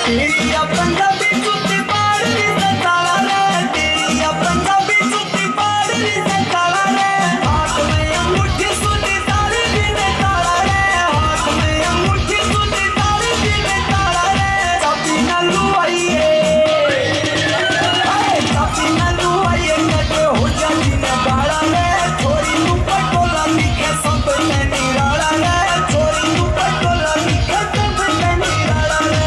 तेरी पंजाबी जुत्ती पाड़नी से काला रे, तेरी पंजाबी जुत्ती पाड़नी से काला रे। हाथ में अंगूठी सूती तारी बिने काला रे, हाथ में अंगूठी सूती तारी बिने काला रे। चापी ना लुआइए, चापी ना लुआइए कटे हो जाती ने बाड़ा रे। छोरी नू पटोला लिखे सब ने निराला रे, छोरी नू पटोला लिखे सब ने निराला रे।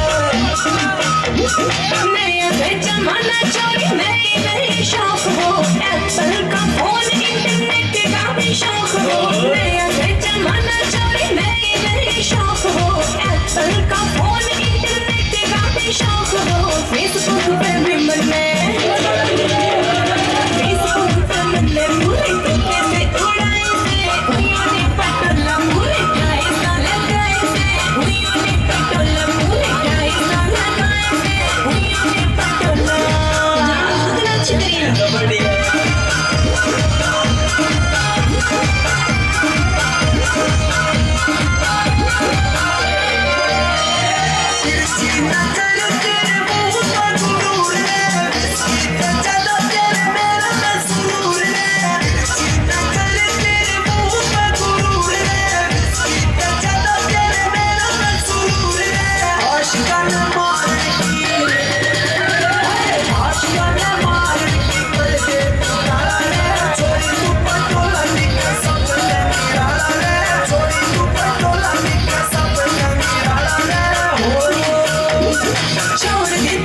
नया जमाना चोरी नई नई शौक हो, एप्पल का फोन इंटरनेट का भी शौक हो। नया जमाना चोरी नई नई शौक हो, एप्पल का फोन इंटरनेट का भी शौक हो। फेसबुक पे भी मन्ने, फेसबुक पे मन्ने पूरे तुक्के से उड़ाए से। उइयों ने पटोला पूरे गाए सा लगाए से, उइयों ने पटोला पूरे गाए सा लगाए से। उइयों ने पटोला कितना अच्छी तरीके छोड़ दे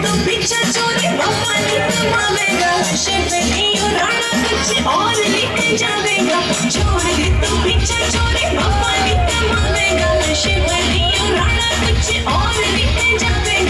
तू पीछा चोरी मम्मा ने कमावेगा, शिवनी और राणा कुछ और लेके जावेगा। छोड़ दे तू पीछा चोरी मम्मा ने कमावेगा, शिवनी और राणा कुछ और लेके जावेगा।